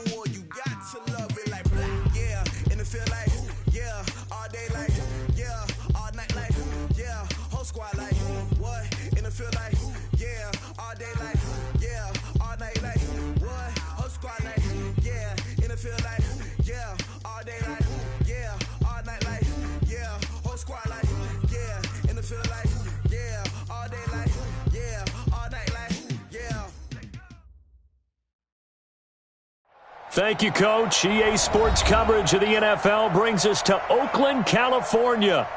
cool, you got to love it like black, yeah. And it feel like, yeah, all day like, yeah, all night like, yeah, whole squad like, what? And it feel like, yeah, all day like, yeah, all night like, what? Whole squad like, yeah, and it feel like, yeah, all day like, yeah, all night like, yeah, whole squad like, yeah, and it feel like, yeah, all day like, yeah, all night like, yeah. Thank you, Coach. EA Sports coverage of the NFL brings us to Oakland, California.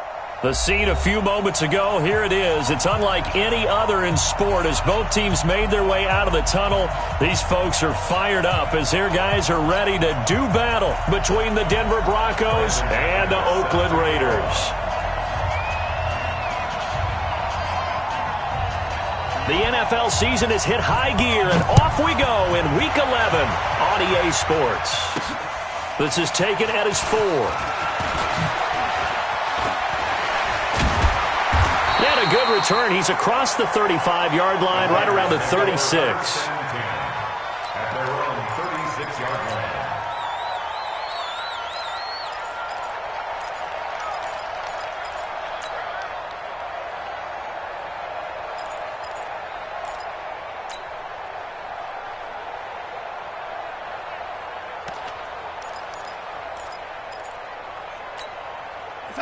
The scene a few moments ago, here it is. It's unlike any other in sport as both teams made their way out of the tunnel. These folks are fired up as their guys are ready to do battle between the Denver Broncos and the Oakland Raiders. The NFL season has hit high gear, and off we go in Week 11 on EA Sports. This is taken at his 4. And a good return. He's across the 35-yard line, right around the 36. At their own 36-yard line.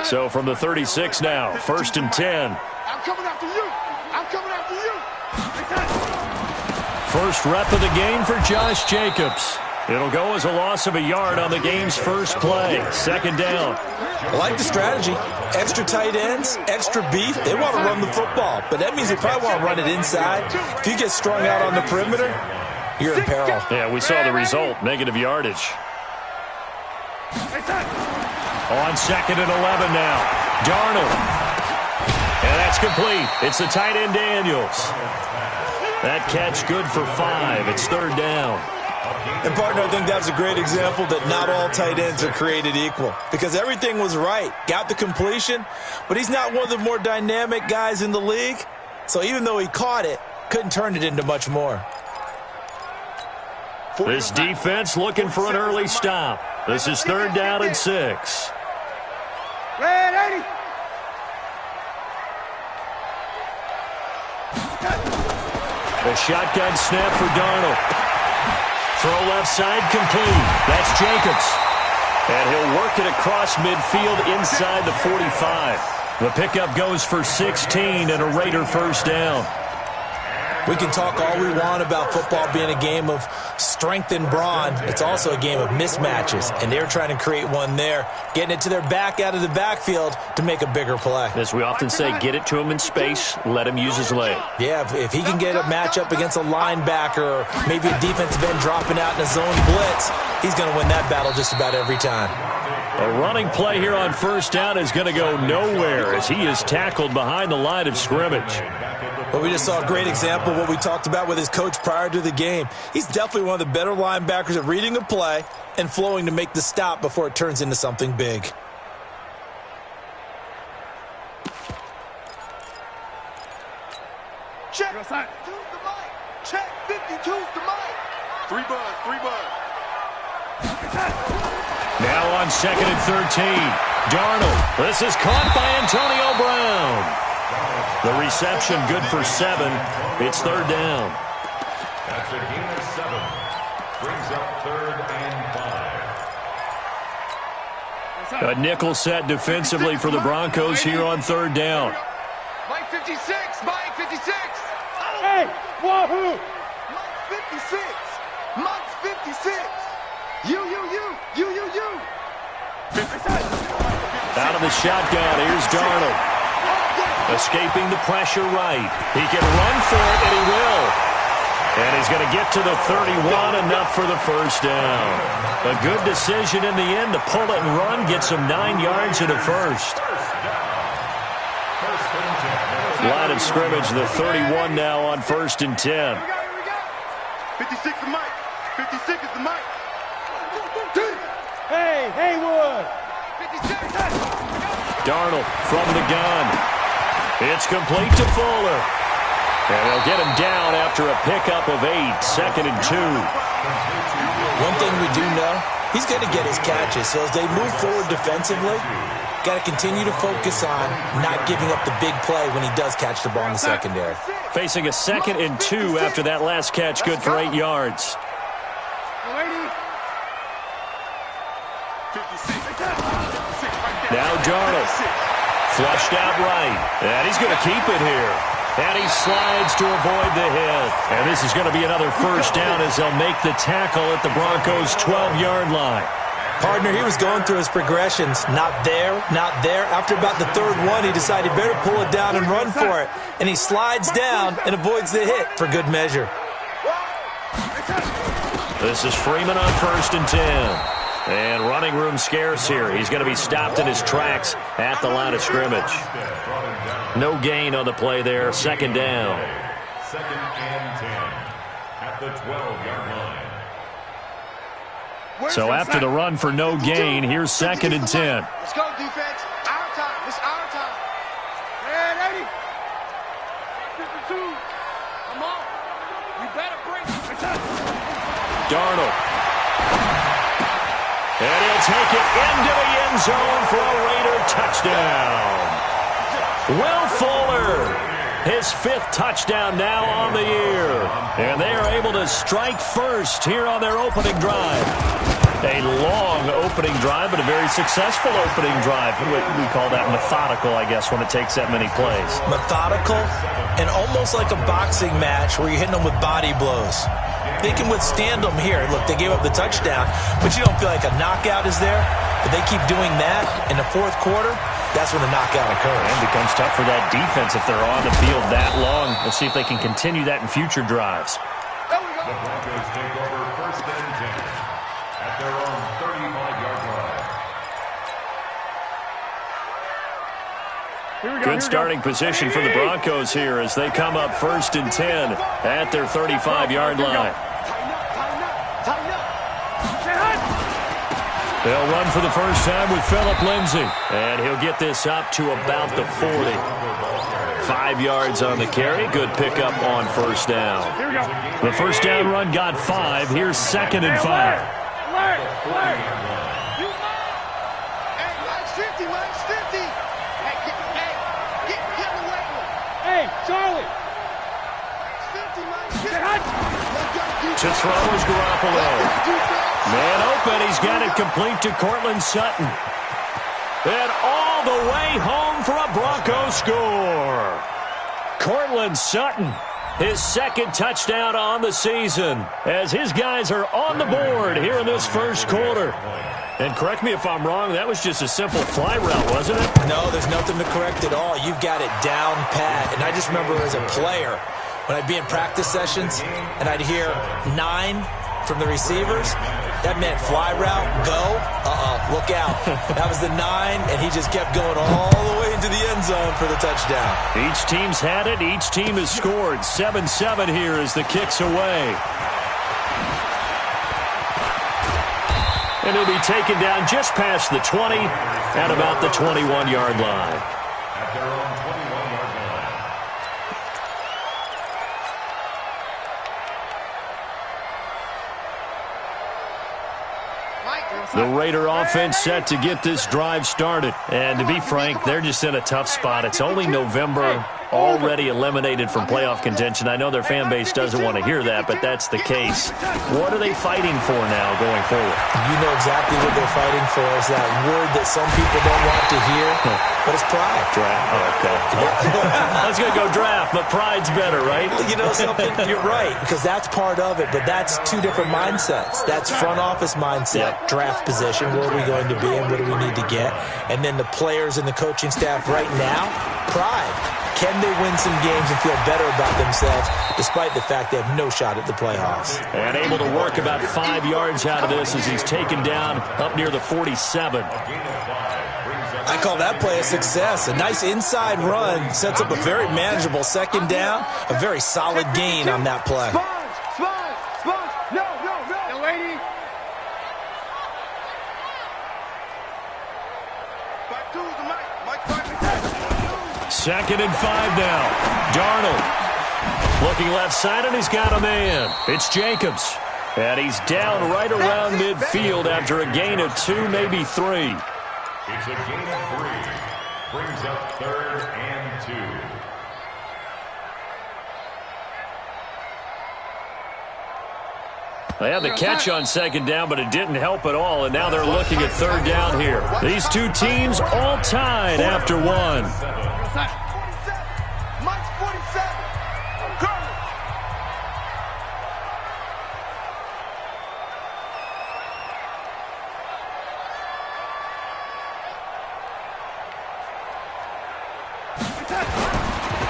So from the 36 now, 1st and 10. I'm coming after you. I'm coming after you. First rep of the game for Josh Jacobs. It'll go as a loss of a yard on the game's first play. 2nd down. I like the strategy. Extra tight ends, extra beef. They want to run the football, but that means they probably want to run it inside. If you get strung out on the perimeter, you're in peril. Yeah, we saw the result, negative yardage. On 2nd and 11 now. Darnold. And that's complete. It's the tight end Daniels. That catch good for 5. It's 3rd down. And, partner, I think that's a great example that not all tight ends are created equal because everything was right. Got the completion, but he's not one of the more dynamic guys in the league. So even though he caught it, couldn't turn it into much more. This defense looking for an early stop. This is 3rd down and 6. Red 80. A shotgun snap for Darnold. Throw left side complete. That's Jacobs. And he'll work it across midfield inside the 45. The pickup goes for 16 and a Raider 1st down. We can talk all we want about football being a game of strength and brawn. It's also a game of mismatches, and they're trying to create one there, getting it to their back out of the backfield to make a bigger play. As we often say, get it to him in space, let him use his leg. Yeah, if he can get a matchup against a linebacker or maybe a defensive end dropping out in a zone blitz, he's going to win that battle just about every time. A running play here on 1st down is going to go nowhere as he is tackled behind the line of scrimmage. Well, we just saw a great example of what we talked about with his coach prior to the game. He's definitely one of the better linebackers at reading a play and flowing to make the stop before it turns into something big. Check. Two's the mic. Check. 52's the mic. 3 buzz. 3 buzz. Now on 2nd and 13. Darnold. This is caught by Antonio Brown. The reception good for 7. It's 3rd down. That's a gain of 7. Brings up 3rd and 5. A nickel set defensively for the Broncos here on 3rd down. Mike 56. Mike 56. Hey, wahoo. Mike 56. Mike's 56. You. Out of the shotgun, here's Darnold. Escaping the pressure right. He can run for it, and he will. And he's going to get to the 31, enough for the 1st down. A good decision in the end to pull it and run, gets him 9 yards and a 1st. Line of scrimmage, the 31 now on 1st and 10. 56 is Mike. 56 is the Mike. Hey, Haywood. 56. Darnold from the gun. It's complete to Fuller. And they'll get him down after a pickup of 8, 2nd and 2. One one thing we do know, he's going to get his catches. So as they move forward defensively, got to continue to focus on not giving up the big play when he does catch the ball in the secondary. Facing a 2nd and 2 after that last catch, good for 8 yards. Now Darnold, flushed out right, and he's going to keep it here. And he slides to avoid the hit. And this is going to be another first down as they'll make the tackle at the Broncos' 12-yard line. Partner, he was going through his progressions. Not there, not there. After about the 3rd one, he decided he better pull it down and run for it. And he slides down and avoids the hit for good measure. This is Freeman on 1st and 10. And running room scarce here. He's going to be stopped in his tracks at the line of scrimmage. No gain on the play there. 2nd down. 2nd and 10 at the 12-yard line. So after the run for no gain, here's 2nd and 10. Let's go, defense. Our time. It's our time. Man, 80. 52. Come on. You better bring it. Darnold. And he'll take it into the end zone for a Raider touchdown. Will Fuller, his 5th touchdown now on the year. And they are able to strike first here on their opening drive. A long opening drive, but a very successful opening drive. We call that methodical, I guess, when it takes that many plays. Methodical and almost like a boxing match where you're hitting them with body blows. They can withstand them here. Look, they gave up the touchdown, but you don't feel like a knockout is there. But they keep doing that in the 4th quarter, that's when the knockout occurs. And it becomes tough for that defense if they're on the field that long. Let's see if they can continue that in future drives. The Broncos take over 1st and 10 at their own 35-yard line. Good starting position for the Broncos here as they come up 1st and 10 at their 35-yard line. They'll run for the first time with Phillip Lindsay, and he'll get this up to about the 40. 5 yards on the carry. Good pickup on 1st down. The 1st down run got 5. Here's 2nd and 5. Charlie. To throw is Garoppolo. Man open, he's got it complete to Cortland Sutton. And all the way home for a Broncos score. Cortland Sutton, his 2nd touchdown on the season, as his guys are on the board here in this 1st quarter. And correct me if I'm wrong, that was just a simple fly route, wasn't it? No, there's nothing to correct at all. You've got it down pat. And I just remember as a player, when I'd be in practice sessions and I'd hear 9 from the receivers, that meant fly route, go, look out. That was the 9, and he just kept going all the way into the end zone for the touchdown. Each team's had it. Each team has scored. 7-7 here as the kick's away. And he'll be taken down just past the 20 at about the 21-yard line. At their own 21-yard line. The Raider offense set to get this drive started. And to be frank, they're just in a tough spot. It's only November, already eliminated from playoff contention. I know their fan base doesn't want to hear that, but that's the case. What are they fighting for now going forward? You know exactly what they're fighting for. Is that word that some people don't want to hear, but it's pride. Draft. Oh, okay. I was going to go draft, but pride's better, right? You know something? You're right, because that's part of it, but that's 2 different mindsets. That's front office mindset, draft position, where are we going to be and what do we need to get? And then the players and the coaching staff right now, pride. Can they win some games and feel better about themselves despite the fact they have no shot at the playoffs? And able to work about 5 yards out of this as he's taken down up near the 47. I call that play a success. A nice inside run sets up a very manageable 2nd down, a very solid gain on that play. No, lady. Back to the mic. 2nd and 5 now. Darnold looking left side, and he's got a man. It's Jacobs. And he's down right around midfield after a gain of 2, maybe 3. It's a gain of 3. Brings up 3rd and 2. They had the catch on 2nd down, but it didn't help at all, and now they're looking at 3rd down here. These two teams all tied after 1. Mike's 47. I'm coming.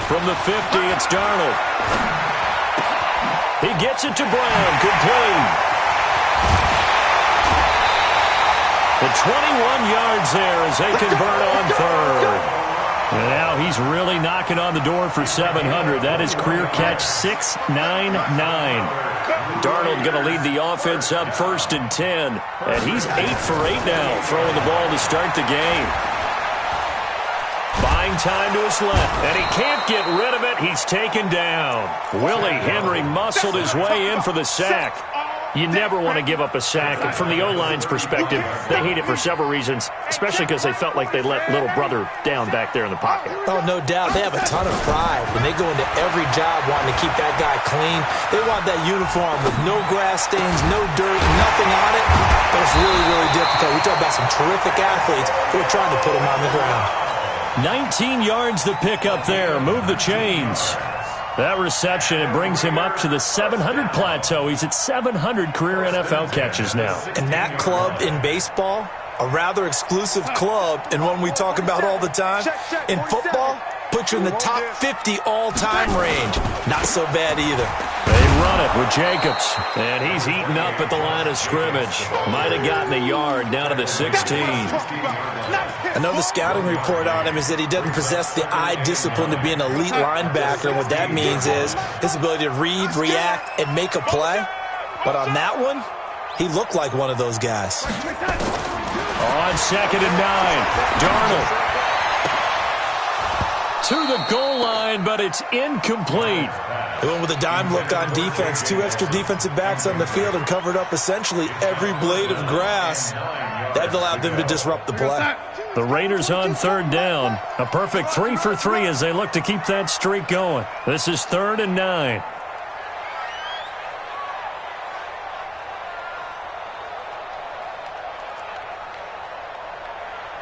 From the 50, it's Darnold. He gets it to Brown, complete. The 21 yards there as they convert on 3rd. And now he's really knocking on the door for 700. That is career catch 699. Darnold going to lead the offense up 1st and 10. And he's 8 for 8 now, throwing the ball to start the game. Buying time to his left, and he can't get rid of it. He's taken down. Willie Henry muscled his way in for the sack. You never want to give up a sack. And from the O-line's perspective, they hate it for several reasons, especially because they felt like they let little brother down back there in the pocket. Oh, no doubt. They have a ton of pride, and they go into every job wanting to keep that guy clean. They want that uniform with no grass stains, no dirt, nothing on it. But it's really, really difficult. We talk about some terrific athletes who are trying to put him on the ground. 19 yards the pickup there. Move the chains. That reception, it brings him up to the 700 plateau. He's at 700 career NFL catches now. And that club in baseball, a rather exclusive club, and one we talk about all the time. In football, put you in the top 50 all-time range. Not so bad either. They run it with Jacobs, and he's eaten up at the line of scrimmage. Might have gotten a yard down to the 16. Another scouting report on him is that he doesn't possess the eye discipline to be an elite linebacker. And what that means is his ability to read, react, and make a play. But on that one, he looked like one of those guys. On 2nd and 9, Darnold to the goal line, but it's incomplete. They went with a dime look on defense. 2 extra defensive backs on the field and covered up essentially every blade of grass. That allowed them to disrupt the play. The Raiders on 3rd down. A perfect 3 for 3 as they look to keep that streak going. This is 3rd and 9.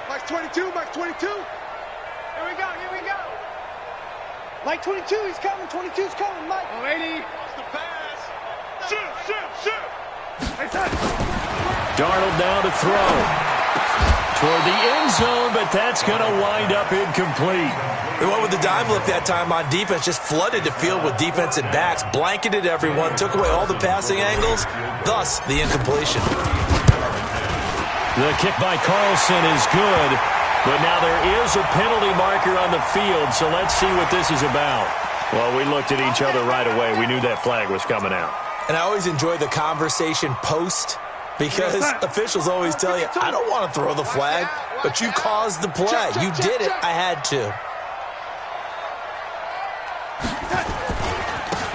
Mike's 22. Mike's 22. Here we go. Here we go. Mike 22. He's coming. 22's coming. Mike. Oh, 80. It's the pass. Shoot. Darnold now to throw. Toward the end zone, but that's going to wind up incomplete. They went with the dime look that time on defense, just flooded the field with defensive backs, blanketed everyone, took away all the passing angles, thus the incompletion. The kick by Carlson is good, but now there is a penalty marker on the field, so let's see what this is about. Well, we looked at each other right away. We knew that flag was coming out. And I always enjoy the conversation post, because officials always tell you, I don't want to throw the flag, but you caused the play. You did it. I had to.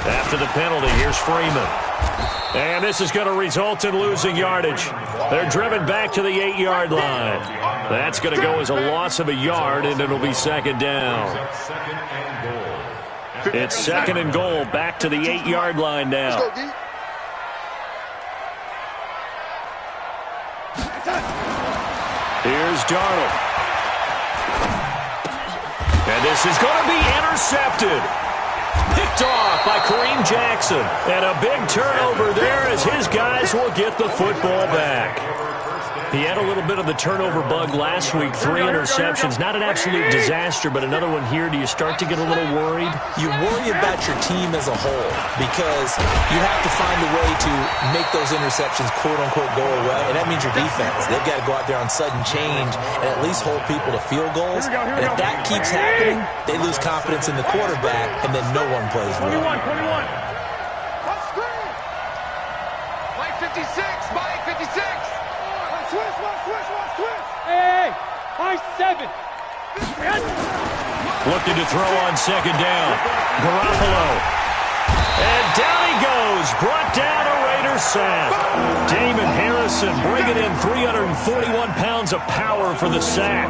After the penalty, here's Freeman. And this is going to result in losing yardage. They're driven back to the 8-yard line. That's going to go as a loss of a yard, and it'll be 2nd down. It's 2nd and goal, back to the 8-yard line now. Here's Darnold. And this is going to be intercepted. Picked off by Kareem Jackson. And a big turnover there as his guys will get the football back. He had a little bit of the turnover bug last week. 3 interceptions. Not an absolute disaster, but another one here. Do you start to get a little worried? You worry about your team as a whole because you have to find a way to make those interceptions, quote-unquote, go away, and that means your defense. They've got to go out there on sudden change and at least hold people to field goals. And if that keeps happening, they lose confidence in the quarterback, and then no one plays well. 21. Mike 56. Mike 56. Switch. Hey, high 7. Looking to throw on 2nd down. Garoppolo. And down he goes, brought down a Raider sack. Damon Harrison bringing in 341 pounds of power for the sack.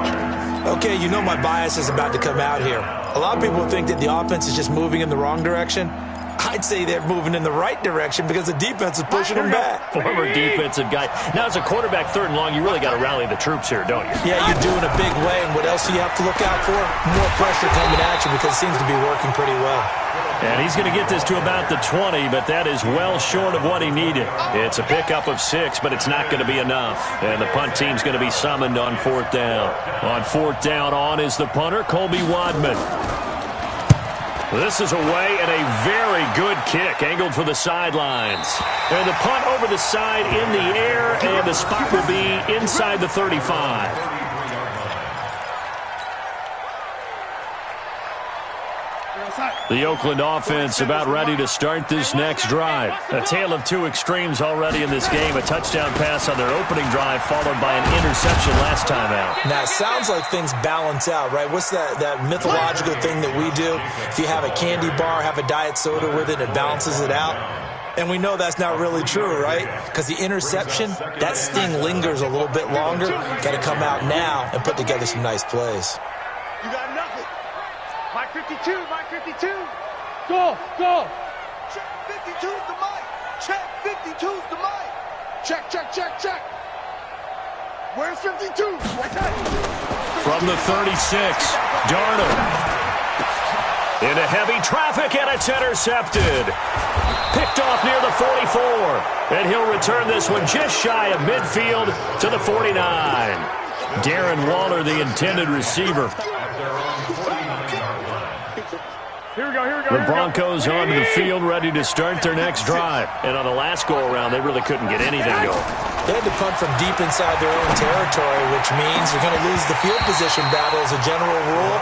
Okay, you know my bias is about to come out here. A lot of people think that the offense is just moving in the wrong direction. I'd say they're moving in the right direction because the defense is pushing them back. Former defensive guy. Now, as a quarterback, 3rd and long, you really got to rally the troops here, don't you? Yeah, you're doing a big way, and what else do you have to look out for? More pressure coming at you because it seems to be working pretty well. And he's going to get this to about the 20, but that is well short of what he needed. It's a pickup of 6, but it's not going to be enough. And the punt team's going to be summoned on 4th down. On 4th down, on is the punter, Colby Wadman. This is away and a very good kick, angled for the sidelines. And the punt over the side in the air, and the spot will be inside the 35. The Oakland offense about ready to start this next drive. A tale of 2 extremes already in this game. A touchdown pass on their opening drive, followed by an interception last time out. Now, it sounds like things balance out, right? What's that mythological thing that we do? If you have a candy bar, have a diet soda with it, it balances it out. And we know that's not really true, right? Because the interception, that sting lingers a little bit longer. Got to come out now and put together some nice plays. You got nothing. Mike 52, Mike 52. Go. Check 52's the mic. Check 52's the mic. Check. Where's 52? From the 36, Darnold. Into heavy traffic, and it's intercepted. Picked off near the 44. And he'll return this one just shy of midfield to the 49. Darren Waller, the intended receiver. Here we go. The Broncos onto the field, ready to start their next drive. And on the last go-around, they really couldn't get anything going. They had to punt from deep inside their own territory, which means you're going to lose the field position battle as a general rule.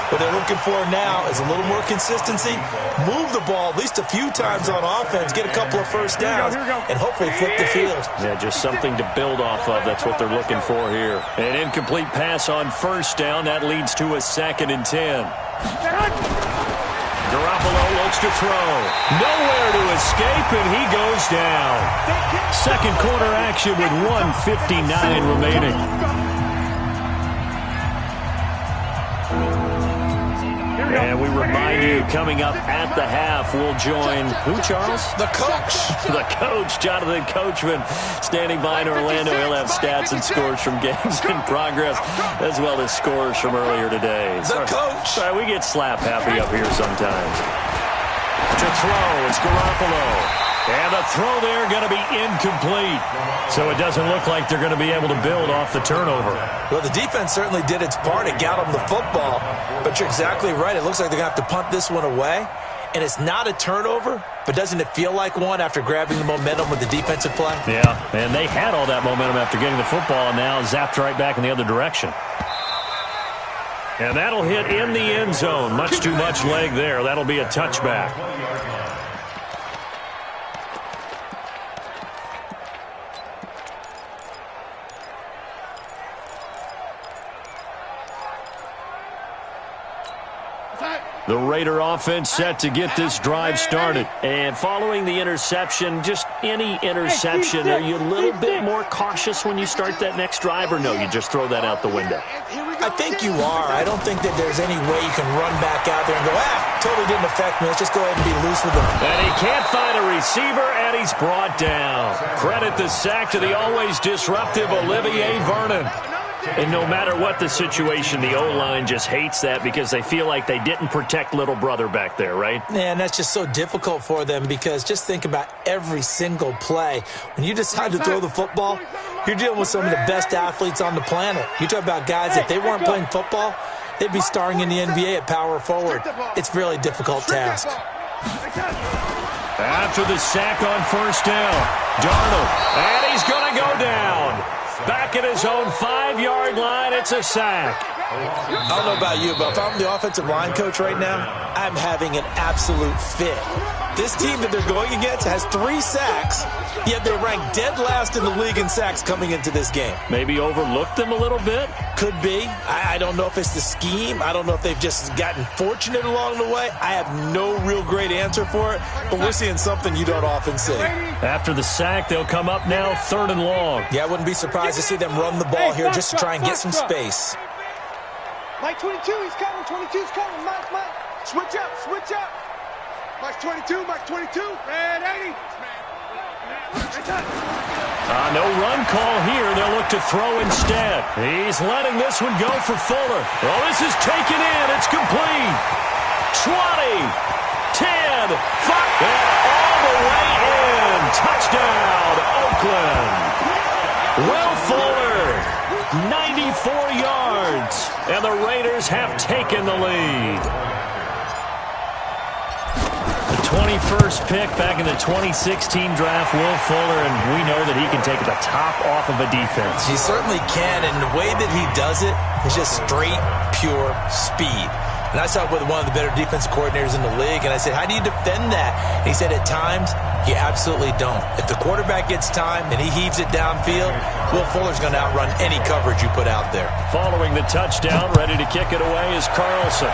What they're looking for now is a little more consistency. Move the ball at least a few times on offense, get a couple of first downs, and hopefully flip the field. Yeah, just something to build off of. That's what they're looking for here. An incomplete pass on 1st down. That leads to a 2nd and 10. Garoppolo looks to throw. Nowhere to escape, and he goes down. 2nd quarter action with 1:59 remaining. And we remind you, coming up at the half, we'll join who, Charles? The coach. The coach, Jonathan Coachman, standing by in Orlando. He'll have stats and scores from games in progress, as well as scores from earlier today. The coach. Sorry, we get slap happy up here sometimes. To throw, it's Garoppolo. And the throw there going to be incomplete. So it doesn't look like they're going to be able to build off the turnover. Well, the defense certainly did its part. It got them the football. But you're exactly right. It looks like they're going to have to punt this one away. And it's not a turnover, but doesn't it feel like one after grabbing the momentum with the defensive play? Yeah, and they had all that momentum after getting the football, and now zapped right back in the other direction. And that'll hit in the end zone. Much too much leg there. That'll be a touchback. The Raider offense set to get this drive started. And following the interception, just any interception, are you a little bit more cautious when you start that next drive, or no, you just throw that out the window? I think you are. I don't think that there's any way you can run back out there and go, totally didn't affect me. Let's just go ahead and be loose with him. And he can't find a receiver, and he's brought down. Credit the sack to the always disruptive Olivier Vernon. And no matter what the situation, the O-line just hates that because they feel like they didn't protect little brother back there, right? Man, that's just so difficult for them because just think about every single play. When you decide to throw the football, you're dealing with some of the best athletes on the planet. You talk about guys, if they weren't playing football, they'd be starring in the NBA at power forward. It's a really difficult task. After the sack on 1st down, Darnold, and he's going to go down. Back at his own 5-yard line, it's a sack. I don't know about you, but if I'm the offensive line coach right now, I'm having an absolute fit. This team that they're going against has 3 sacks, yet they're ranked dead last in the league in sacks coming into this game. Maybe overlooked them a little bit? Could be. I don't know if it's the scheme. I don't know if they've just gotten fortunate along the way. I have no real great answer for it, but we're seeing something you don't often see. After the sack, they'll come up now 3rd and long. Yeah, I wouldn't be surprised to see them run the ball here just to try and get some space. Mike 22, he's coming. 22's coming. Mike. Switch up. Mike 22, Mike 22. Man, 80. No run call here. They'll look to throw instead. He's letting this one go for Fuller. Oh, this is taken in. It's complete. 20, 10, 5, and all the way in. Touchdown, Oakland. Will Fuller, 94 yards, and the Raiders have taken the lead. 21st pick back in the 2016 draft, Will Fuller, and we know that he can take the top off of a defense. He certainly can, and the way that he does it is just straight, pure speed. And I talked with one of the better defense coordinators in the league, and I said, how do you defend that? And he said, at times, you absolutely don't. If the quarterback gets time and he heaves it downfield, Will Fuller's going to outrun any coverage you put out there. Following the touchdown, ready to kick it away is Carlson.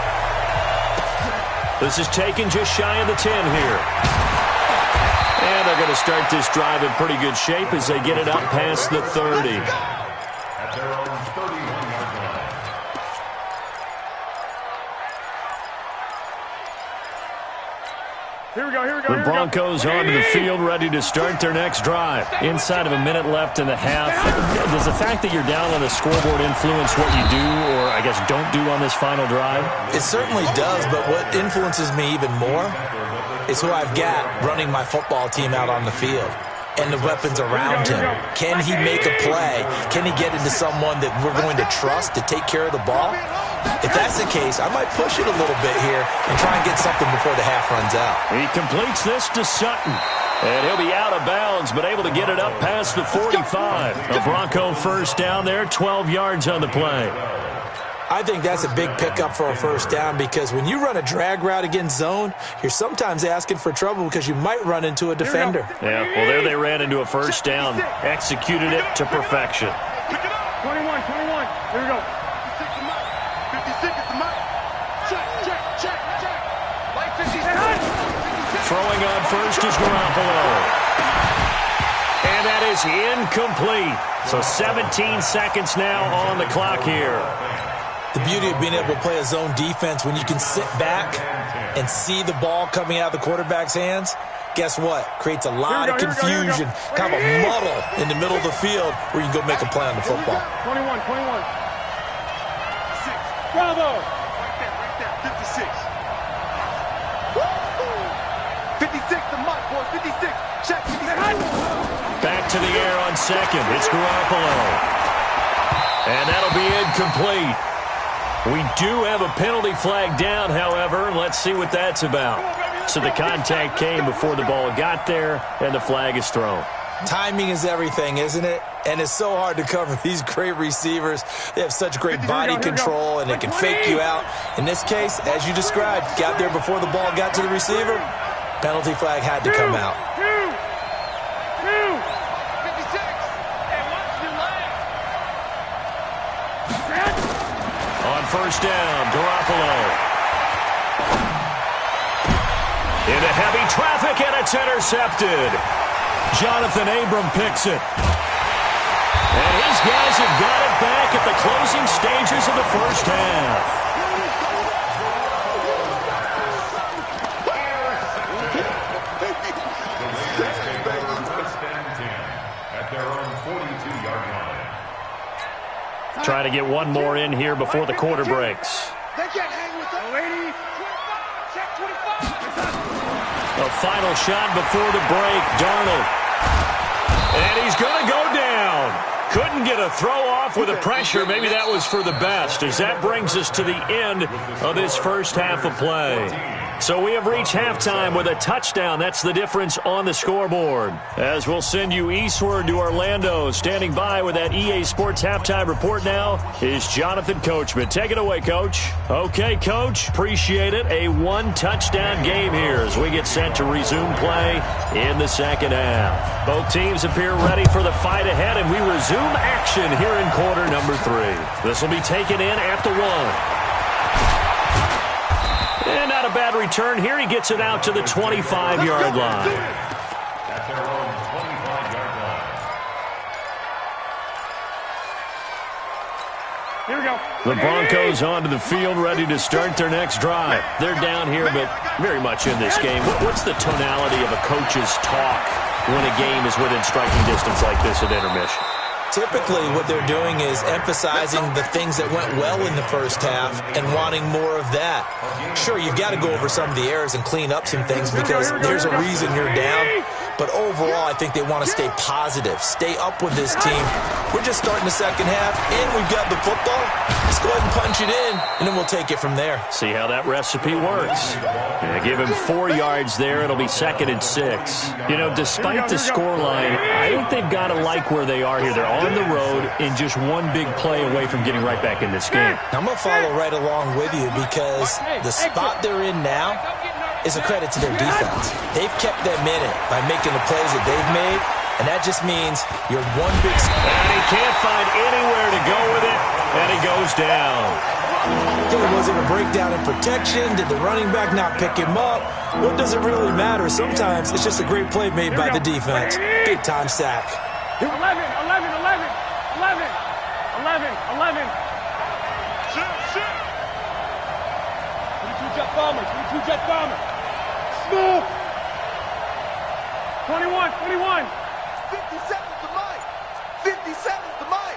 This is taken just shy of the 10 here. And they're going to start this drive in pretty good shape as they get it up past the 30. At their own 31-yard line. Here we go. The Broncos onto the field, ready to start their next drive. Inside of a minute left in the half. Does the fact that you're down on the scoreboard influence what you do, or I guess don't do on this final drive? It certainly does, but what influences me even more is who I've got running my football team out on the field and the weapons around him. Can he make a play? Can he get into someone that we're going to trust to take care of the ball? If that's the case, I might push it a little bit here and try and get something before the half runs out. He completes this to Sutton. And he'll be out of bounds, but able to get it up past the 45. A Bronco first down there, 12 yards on the play. I think that's a big pickup for a first down because when you run a drag route against zone, you're sometimes asking for trouble because you might run into a defender. Yeah, well, there they ran into a first down. Executed it to perfection. 21. Here we go. 56 at the mic. Check. Mike 56. Throwing on first is Garoppolo. And that is incomplete. So 17 seconds now on the clock here. The beauty of being able to play a zone defense when you can sit back and see the ball coming out of the quarterback's hands, guess what? Creates a lot of confusion, kind of a muddle in the middle of the field where you can go make a play on the football. 21. Bravo! Right there. 56. 56, the mic, boys. 56. Check. 56. Back to the air on second. It's Garoppolo. And that'll be incomplete. We do have a penalty flag down, however. Let's see what that's about. So the contact came before the ball got there, and the flag is thrown. Timing is everything, isn't it? And it's so hard to cover these great receivers. They have such great body control, and they can fake you out. In this case, as you described, got there before the ball got to the receiver. Penalty flag had to come out. 56. Hey, watch your leg. On first down, Garoppolo. Into heavy traffic, and it's intercepted. Jonathan Abram picks it. And his guys have got it back at the closing stages of the first half. At their own 42-yard line. Try to get one more in here before the quarter breaks. They can't hang with them. 80. 25. Check 25. A final shot before the break, Darnold. And he's going to go down. Couldn't get get a throw off with the pressure. Maybe that was for the best, as that brings us to the end of this first half of play. So we have reached halftime with a touchdown. That's the difference on the scoreboard. As we'll send you eastward to Orlando, standing by with that EA Sports halftime report now is Jonathan Coachman. Take it away, Coach. Okay, Coach. Appreciate it. A one-touchdown game here as we get set to resume play in the second half. Both teams appear ready for the fight ahead, and we resume action here in quarter number 3. This will be taken in at the 1. And not a bad return here. He gets it out to the 25-yard line. At their own 25-yard line. Here we go. The Broncos onto the field, ready to start their next drive. They're down here, but very much in this game. What's the tonality of a coach's talk when a game is within striking distance like this at intermission? Typically, what they're doing is emphasizing the things that went well in the first half and wanting more of that. Sure, you've got to go over some of the errors and clean up some things because there's a reason you're down. But overall, I think they want to stay positive, stay up with this team. We're just starting the second half, and we've got the football. Let's go ahead and punch it in, and then we'll take it from there. See how that recipe works. Yeah, give him 4 yards there. It'll be 2nd and 6. You know, despite the scoreline, I think they've got to like where they are here. They're on the road and just one big play away from getting right back in this game. I'm going to follow right along with you because the spot they're in now is a credit to their defense. They've kept them in it by making the plays that they've made, and that just means you're one big... And he can't find anywhere to go with it, and he goes down. Was it a breakdown in protection? Did the running back not pick him up? What does it really matter? Sometimes it's just a great play made by the defense. Big-time sack. 11, 11, 11, 11, 11, 11. Shit. 22 jet bomber, 22 jet bomber. Smooth. 21, 21. 57's the mic. 57's the mic.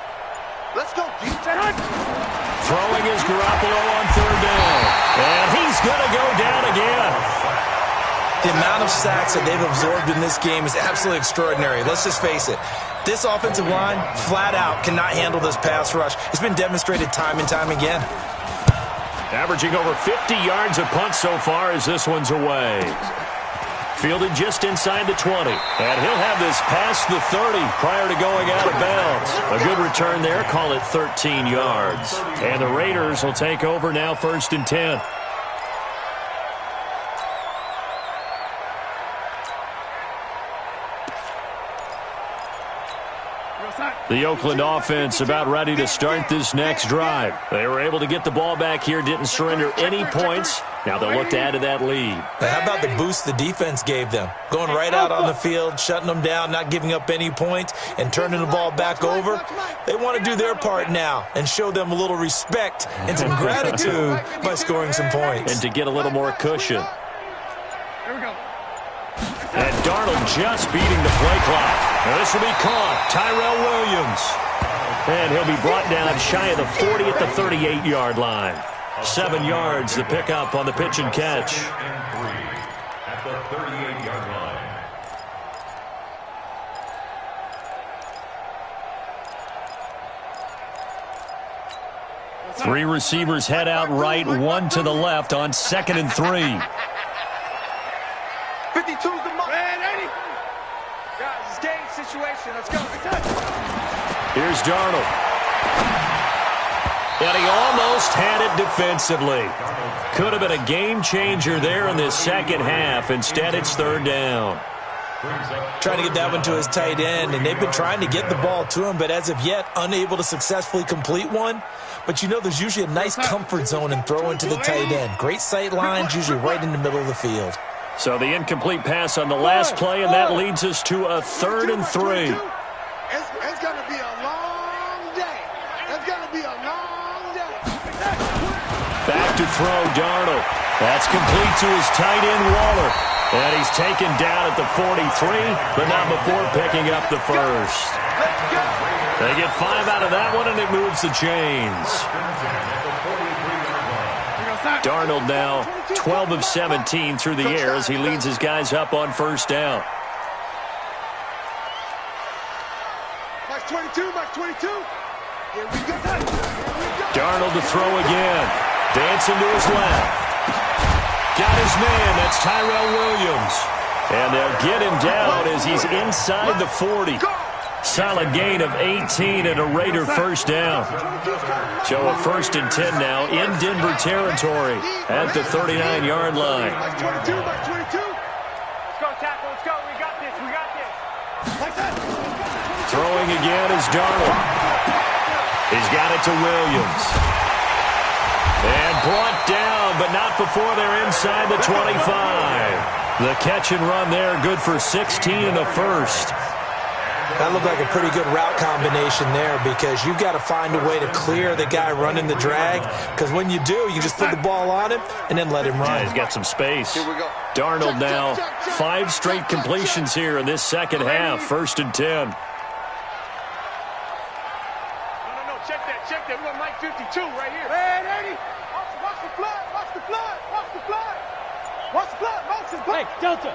Let's go, D. Throwing is Garoppolo on 3rd down. And he's going to go down again. The amount of sacks that they've absorbed in this game is absolutely extraordinary. Let's just face it. This offensive line, flat out, cannot handle this pass rush. It's been demonstrated time and time again. Averaging over 50 yards a punt so far as this one's away. Fielded just inside the 20. And he'll have this past the 30 prior to going out of bounds. A good return there. Call it 13 yards. And the Raiders will take over now 1st and 10. The Oakland offense about ready to start this next drive. They were able to get the ball back here, didn't surrender any points. Now they'll look to add to that lead. How about the boost the defense gave them? Going right out on the field, shutting them down, not giving up any points, and turning the ball back over. They want to do their part now and show them a little respect and some gratitude by scoring some points. And to get a little more cushion. Here we go. And Darnold just beating the play clock. Now this will be caught. Tyrell Williams. And he'll be brought down shy of the 40 at the 38-yard line. 7 yards the pickup on the pitch and catch. At the 38-yard line. 3 receivers head out right, 1 to the left on 2nd and 3. 52's the mic. Man, 80. Guys, it's game situation. Let's go. Here's Darnold. And he almost had it defensively. Could have been a game changer there in this second half. Instead, it's 3rd down. Trying to get that one to his tight end, and they've been trying to get the ball to him, but as of yet, unable to successfully complete one. But you know there's usually a nice comfort zone in throwing to the tight end. Great sight lines, usually right in the middle of the field. So the incomplete pass on the last play, and that leads us to a 3rd and 3. It's going to be a long day. It's going to be a long day. Back to throw, Darnold. That's complete to his tight end, Waller. And he's taken down at the 43, but not before picking up the first. They get 5 out of that one, and it moves the chains. Darnold now 12 of 17 through the air as he leads his guys up on 1st down. Mike's 22, Mike's 22. Here we go. Here we go. Darnold to throw again. Dancing to his left. Got his man. That's Tyrell Williams. And they'll get him down as he's inside the 40. Solid gain of 18 and a Raider first down. So a 1st and 10 now in Denver territory at the 39-yard line. Mike's 22, Mike's 22. Let's go, tackle. Let's go. We got this. We got this. Like that. Throwing again is Darnold. He's got it to Williams. And brought down, but not before they're inside the 25. The catch and run there, good for 16 and a first. That looked like a pretty good route combination there because you've got to find a way to clear the guy running the drag, because when you do, you just put the ball on him and then let him run. Yeah, he's got some space. Here we go. Darnold now, 5 straight completions here in this second half, 1st and 10. No, check that. We got Mike 52 right here. Hey, 80. Watch the flood. Watch the flood. Watch the flood. Watch the flood. Watch the flood. Hey, Delta.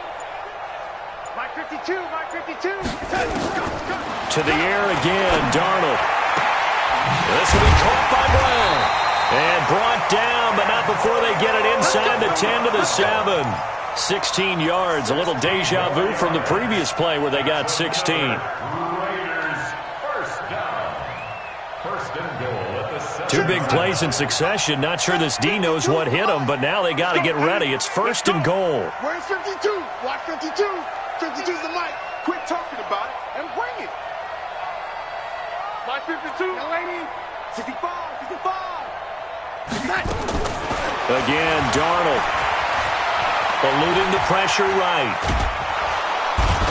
Mike 52. Mike 52. To the air again, Darnold. This will be caught by Brown. And brought down, but not before they get it inside the 10 to the 7. 16 yards, a little deja vu from the previous play where they got 16. Raiders, first down. First and goal at the 7. 2 big plays in succession. Not sure this D knows what hit him, but now they got to get ready. It's 1st and goal. Where's 52? Watch 52. 52's the mic. Quit talking about it and bring it. Mike 52. Young lady. 65. 65. Again, Darnold. Eluding the pressure right.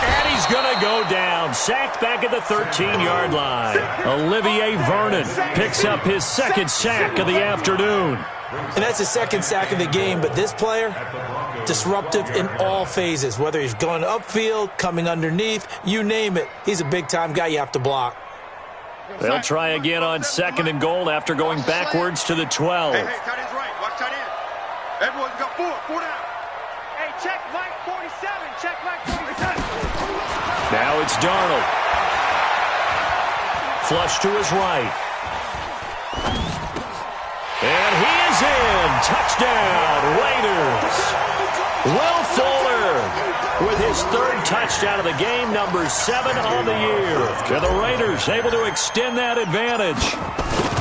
And he's going to go down. Sacked back at the 13-yard line. Olivier Vernon picks up his 2nd sack of the afternoon. And that's his 2nd sack of the game, but this player, disruptive in all phases, whether he's going upfield, coming underneath, you name it. He's a big-time guy you have to block. They'll try again on 2nd and goal after going backwards to the 12. Hey, tight end's right. Watch tight end. Everyone's got 4 down. Hey, check Mike 47. Check Mike 47. Now it's Darnold. Flush to his right. And he is in. Touchdown, Raiders. Will Fuller with his 3rd touchdown of the game, number 7 on the year. And the Raiders able to extend that advantage.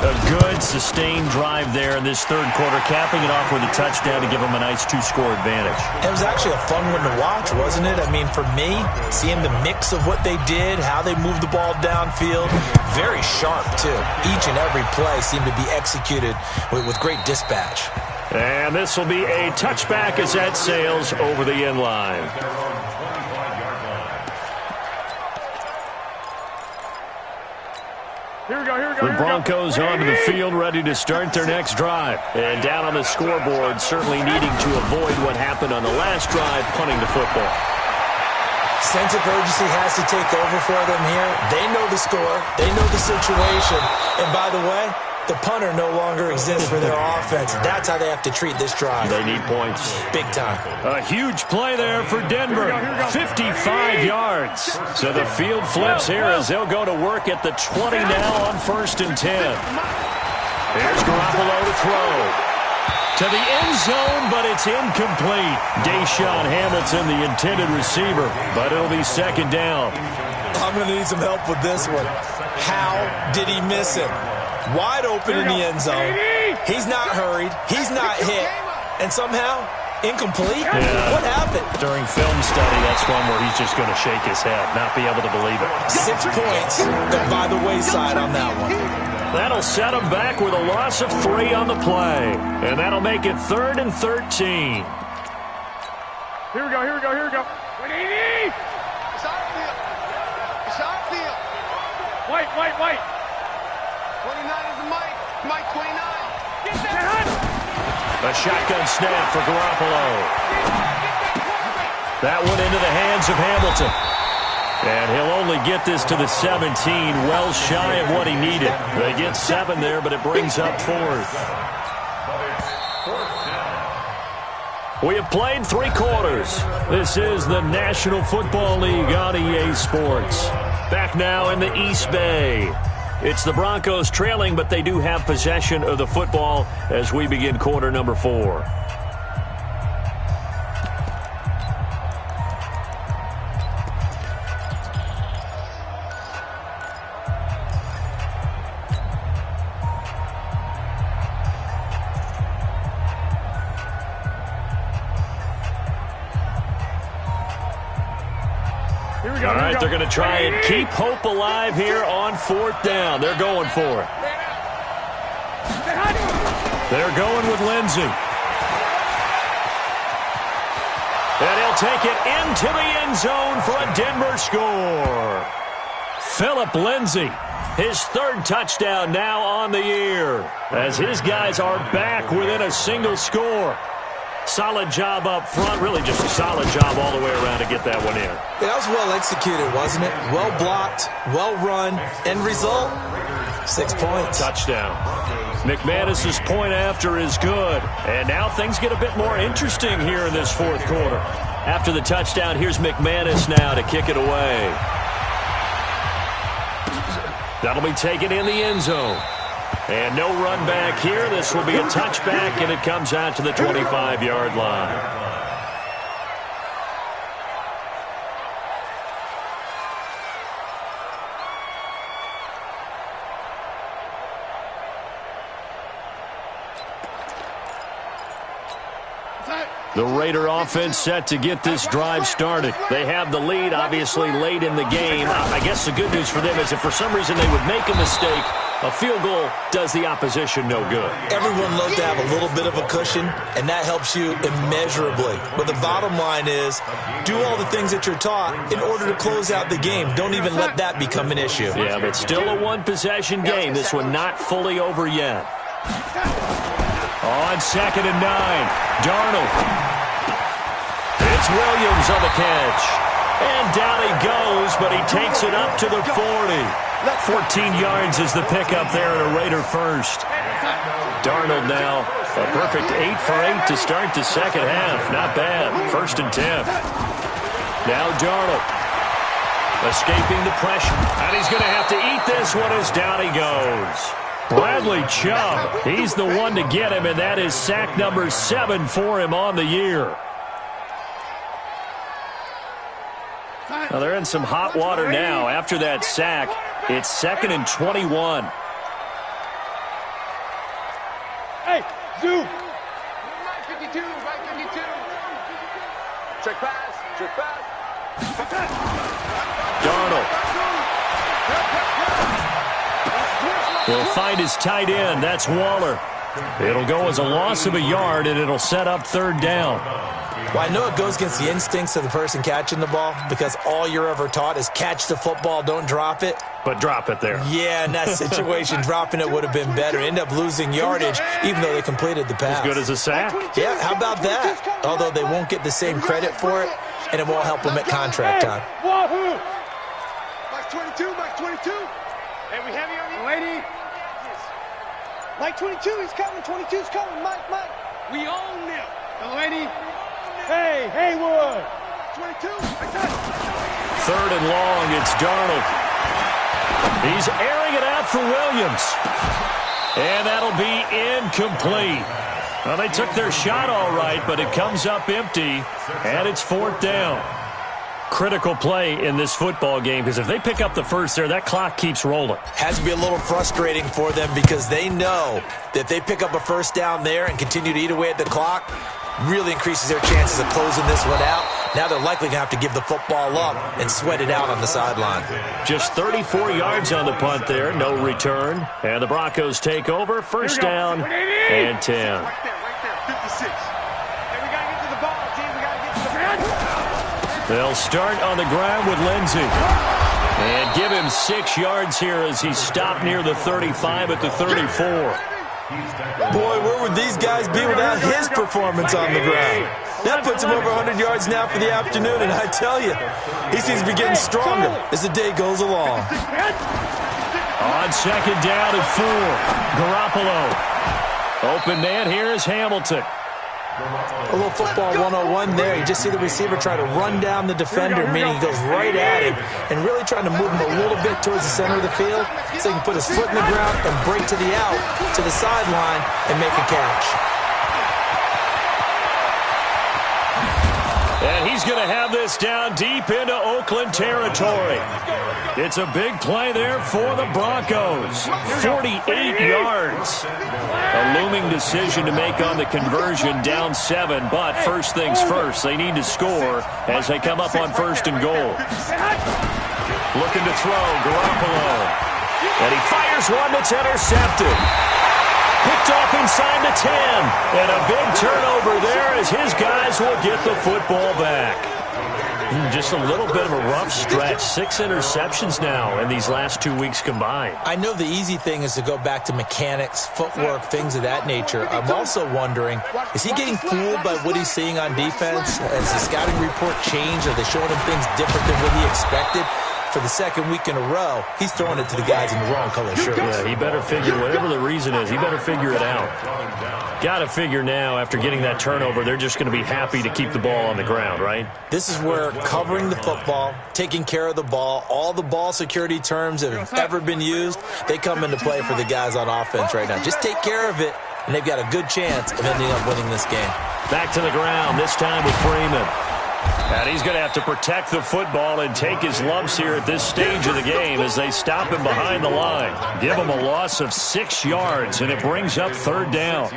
A good, sustained drive there in this 3rd quarter, capping it off with a touchdown to give them a nice 2-score advantage. It was actually a fun one to watch, wasn't it? I mean, for me, seeing the mix of what they did, how they moved the ball downfield, very sharp, too. Each and every play seemed to be executed with great dispatch. And this will be a touchback as that sails over the end line. Here we go. The Broncos onto the field, ready to start their next drive. And down on the scoreboard, certainly needing to avoid what happened on the last drive, punting the football. Sense of urgency has to take over for them here. They know the score. They know the situation. And by the way, the punter no longer exists for their offense. That's how they have to treat this drive. They need points. Big time. A huge play there for Denver. 55 yards. So the field flips here as they'll go to work at the 20 now on 1st and 10. Here's Garoppolo to throw. To the end zone, but it's incomplete. Deshaun Hamilton, the intended receiver, but it'll be 2nd down. I'm going to need some help with this one. How did he miss it? Wide open in the end zone. He's not hurried. He's not hit. And somehow, incomplete? Yeah. What happened? During film study, that's one where he's just going to shake his head, not be able to believe it. 6 points go by the wayside on that one. That'll set him back with a loss of 3 on the play. And that'll make it 3rd and 13. Here we go. 180. It's outfield. White. 29 is the mic. Mike 29. Get that. A shotgun snap for Garoppolo. That one into the hands of Hamilton. And he'll only get this to the 17, well shy of what he needed. They get 7 there, but it brings up 4th. We have played 3 quarters. This is the National Football League on EA Sports. Back now in the East Bay. It's the Broncos trailing, but they do have possession of the football as we begin quarter number 4. All right, they're going to try and keep hope alive here on 4th down. They're going for it. They're going with Lindsey. And he'll take it into the end zone for a Denver score. Phillip Lindsay, his 3rd touchdown now on the year, as his guys are back within a single score. Solid job up front, really just a solid job all the way around to get that one in. That was well executed, wasn't it? Well blocked, well run, end result, 6 points. Touchdown. McManus's point after is good. And now things get a bit more interesting here in this 4th quarter. After the touchdown, here's McManus now to kick it away. That'll be taken in the end zone. And no run back here. This will be a touchback, and it comes out to the 25-yard line. The Raider offense set to get this drive started. They have the lead, obviously, late in the game. I guess the good news for them is if for some reason they would make a mistake, a field goal does the opposition no good. Everyone loves to have a little bit of a cushion, and that helps you immeasurably. But the bottom line is, do all the things that you're taught in order to close out the game. Don't even let that become an issue. Yeah, but still a one-possession game. This one not fully over yet. On 2nd and 9, Darnold. It's Williams on the catch. And down he goes, but he takes it up to the 40. 14 yards is the pickup there at a Raider first. Darnold now, a perfect 8 for 8 to start the second half. Not bad. 1st and 10. Now Darnold. Escaping the pressure. And he's going to have to eat this one as down he goes. Bradley Chubb, he's the one to get him, and that is sack number 7 for him on the year. Now they're in some hot water now. After that sack, it's 2nd and 21. Hey, Zoo. Right 52, right 52. Check pass, check pass. Darnold. He'll find his tight end. That's Waller. It'll go as a loss of a yard, and it'll set up 3rd down. Well, I know it goes against the instincts of the person catching the ball because all you're ever taught is catch the football, don't drop it. But drop it there. Yeah, in that situation, dropping it would have been better. End up losing yardage, even though they completed the pass. As good as a sack. Yeah, how about that? Although they won't get the same credit for it, and it won't help them at contract time. Wahoo! Mike 22, Mike 22. Hey, we have you on the lady. Mike 22, he's coming. 22's coming. Mike. We own them. The lady. Hey, Haywood. 22. 3rd and long, it's Darnold. He's airing it out for Williams. And that'll be incomplete. Well, they took their shot all right, but it comes up empty, and it's 4th down. Critical play in this football game, because if they pick up the first there, that clock keeps rolling. Has to be a little frustrating for them because they know that if they pick up a first down there and continue to eat away at the clock, really increases their chances of closing this one out. Now they're likely going to have to give the football up and sweat it out on the sideline. Just 34 yards on the punt there, no return. And the Broncos take over, 1st down and 10. Right there, 56. Hey, we got to get to the ball, team. We got to get to the ball. They'll start on the ground with Lindsey. And give him 6 yards here as he stopped near the 35 at the 34. Boy, where would these guys be without his performance on the ground? That puts him over 100 yards now for the afternoon, and I tell you, he seems to be getting stronger as the day goes along. On 2nd down and 4, Garoppolo. Open man here is Hamilton. A little football 101 there. You just see the receiver try to run down the defender, meaning he goes right at him and really trying to move him a little bit towards the center of the field so he can put his foot in the ground and break to the out, to the sideline, and make a catch. And he's going to have this down deep into Oakland territory. It's a big play there for the Broncos. 48 yards. A looming decision to make on the conversion, down 7. But first things first, they need to score as they come up on 1st and goal. Looking to throw, Garoppolo. And he fires one that's intercepted. Picked off inside the 10. And a big turnover there as his guys will get the football back. Just a little bit of a rough stretch. 6 interceptions now in these last 2 weeks combined. I know the easy thing is to go back to mechanics, footwork, things of that nature. I'm also wondering, is he getting fooled by what he's seeing on defense? Has the scouting report changed? Are they showing him things different than what he expected? For the 2nd week in a row, he's throwing it to the guys in the wrong color shirt. Yeah, he better figure, whatever the reason is, he better figure it out. Got to figure now, after getting that turnover, they're just going to be happy to keep the ball on the ground, right? This is where covering the football, taking care of the ball, all the ball security terms that have ever been used, they come into play for the guys on offense right now. Just take care of it, and they've got a good chance of ending up winning this game. Back to the ground, this time with Freeman. And he's going to have to protect the football and take his lumps here at this stage of the game as they stop him behind the line. Give him a loss of 6 yards, and it brings up 3rd down.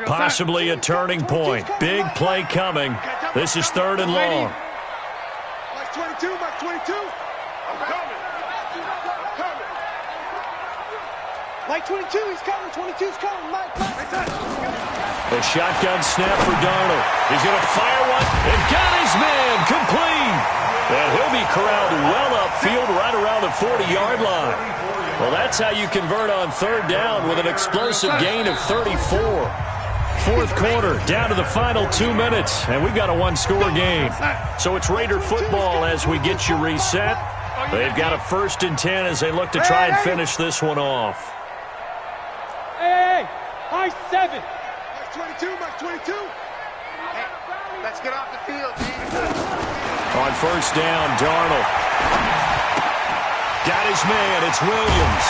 Possibly a turning point. Big play coming. This is 3rd and long. Mike 22, Mike 22. I'm coming. Mike 22, he's coming. 22's coming. Mike. A shotgun snap for Darnold. He's going to fire one and got his man complete. And he'll be corralled well upfield right around the 40-yard line. Well, that's how you convert on 3rd down with an explosive gain of 34. 4th quarter, down to the final 2 minutes, and we've got a 1-score game. So it's Raider football as we get you reset. They've got a 1st and 10 as they look to try and finish this one off. Hey, high 7. Mike 22, Mike 22. Hey, let's get off the field, G. On 1st down, Darnold. Got his man, it's Williams.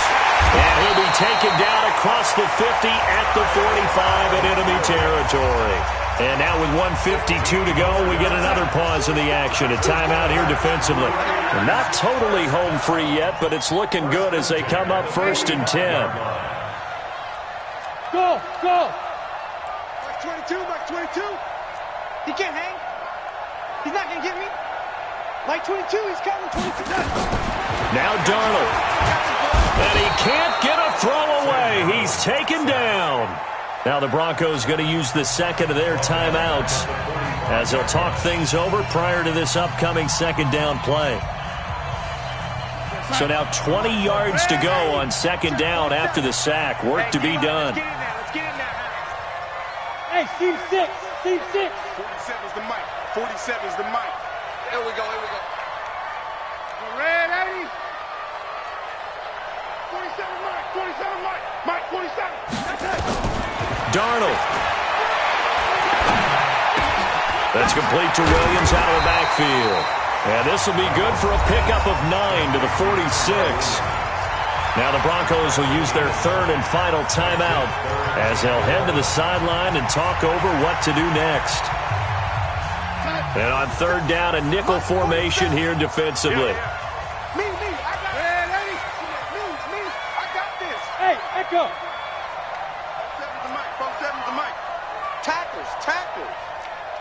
And he'll be taken down across the 50 at the 45 in enemy territory. And now with 1:52 to go, we get another pause in the action. A timeout here defensively. We're not totally home free yet, but it's looking good as they come up 1st and 10. Go, go. Mike 22, Mike 22. He can't hang. He's not going to get me. Mike 22, he's coming. 22. Now Darnold. And he can't get a throw away. He's taken down. Now the Broncos going to use the 2nd of their timeouts as they'll talk things over prior to this upcoming 2nd down play. So now 20 yards to go on 2nd down after the sack. Work to be done. Let's get in there. Hey, Team 6. Team 6. 47's the mic. 47's the mic. Here we go, here we go. Red 80. 47 mic. 47 mic. Mike 47. That's it. Darnold. That's complete to Williams out of the backfield. And this will be good for a pickup of 9 to the 46. Now the Broncos will use their 3rd and final timeout as they'll head to the sideline and talk over what to do next. And on 3rd down, a nickel formation here defensively. Me, I got it. Me, I got this. Hey, Echo. 47's the mic. 47's the mic. Tackles.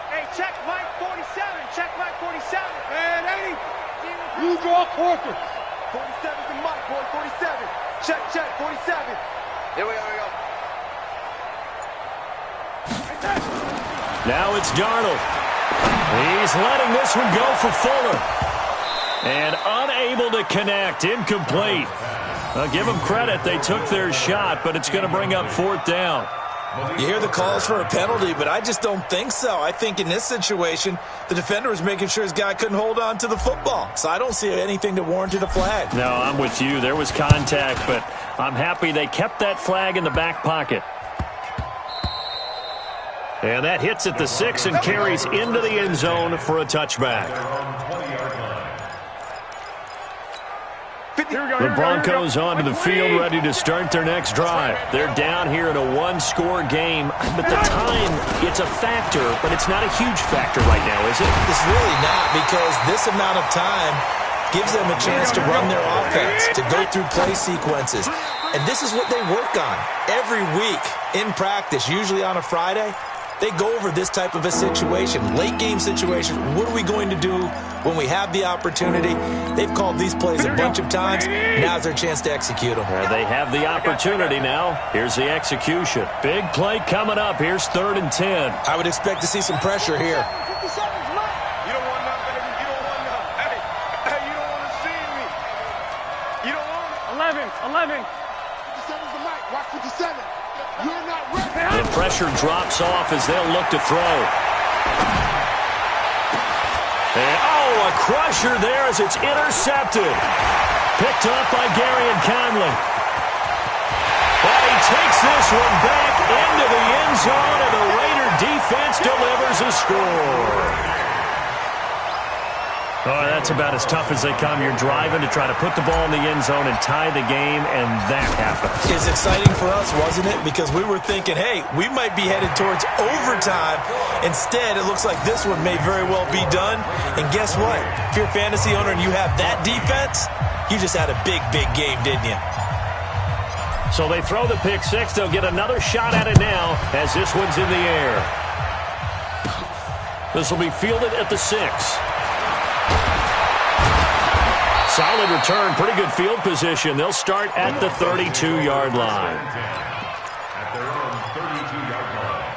Hey, check Mike 47. Check Mike 47. Red 80. You draw quarters. 47's the mic, boy. 47. Check, 47. Here we go. Now it's Darnold. He's letting this one go for Fuller. And unable to connect. Incomplete. Give them credit. They took their shot, but it's going to bring up 4th down. You hear the calls for a penalty, but I just don't think so. I think in this situation, the defender was making sure his guy couldn't hold on to the football. So I don't see anything that warranted a flag. No, I'm with you. There was contact, but I'm happy they kept that flag in the back pocket. And that hits at the 6 and carries into the end zone for a touchback. The Broncos onto the field, ready to start their next drive. They're down here in a one-score game, but the time, it's a factor, but it's not a huge factor right now, is it? It's really not, because this amount of time gives them a chance to run their offense, to go through play sequences. And this is what they work on every week in practice, usually on a Friday. They go over this type of a situation, late-game situation. What are we going to do when we have the opportunity? They've called these plays a bunch of times. Now's their chance to execute them. They have the opportunity now. Here's the execution. Big play coming up. Here's 3rd and 10. I would expect to see some pressure here. You don't want none, baby. You don't want none. Hey, you don't want to see me. You don't want it. 11. 57's the mic. Watch 57. You're not ready. The pressure drops off as they'll look to throw. And, a crusher there as it's intercepted. Picked up by Gary and Conley. But he takes this one back into the end zone, and the Raider defense delivers a score. Oh, that's about as tough as they come. You're driving to try to put the ball in the end zone and tie the game, and that happens. It's exciting for us, wasn't it? Because we were thinking, hey, we might be headed towards overtime. Instead, it looks like this one may very well be done. And guess what? If you're a fantasy owner and you have that defense, you just had a big, big game, didn't you? So they throw the pick 6. They'll get another shot at it now as this one's in the air. This will be fielded at the 6. Solid return, pretty good field position. They'll start at the 32-yard line. At their own 32-yard line.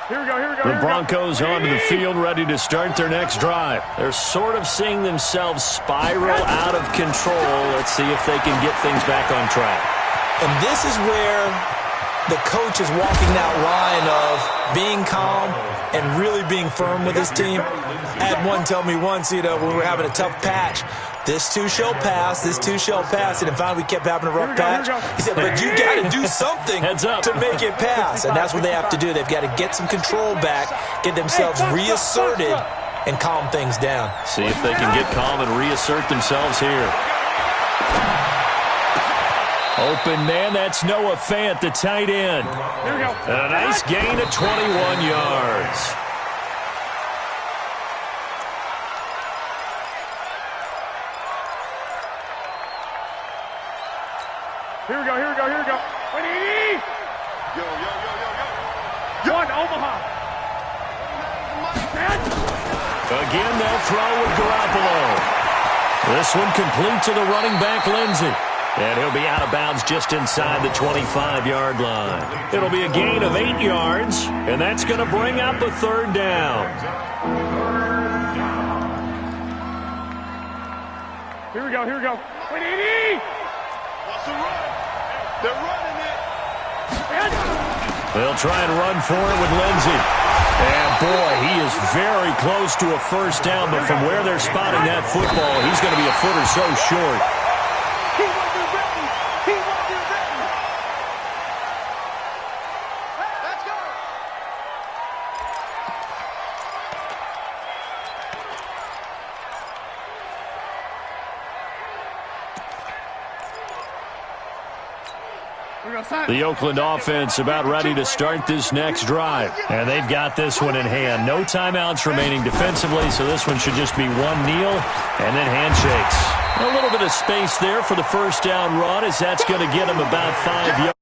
Here we go. The Broncos onto the field, ready to start their next drive. They're sort of seeing themselves spiral out of control. Let's see if they can get things back on track. And this is where the coach is walking that line of being calm and really being firm with his team. I had one tell me once, when we were having a tough patch, this too shall pass, this too shall pass. And finally we kept having a rough patch. He said, but you got to do something to make it pass. And that's what they have to do. They've got to get some control back, get themselves reasserted, and calm things down. See if they can get calm and reassert themselves here. Open man, that's Noah Fant, the tight end. Here we go. And a nice gain of 21 yards. Here we go. Yo. One, Omaha. Again, they'll throw with Garoppolo. This one complete to the running back, Lindsey. And he'll be out of bounds just inside the 25-yard line. It'll be a gain of 8 yards, and that's going to bring up a 3rd down. Here we go. What's the run? They're running it. They'll try and run for it with Lindsey. And, boy, he is very close to a 1st down, but from where they're spotting that football, he's going to be a foot or so short. He wasn't ready. Let's go. The Oakland offense about ready to start this next drive. And they've got this one in hand. No timeouts remaining defensively, so this one should just be one kneel and then handshakes. A little bit of space there for the 1st down run, as that's going to get them about 5 yards.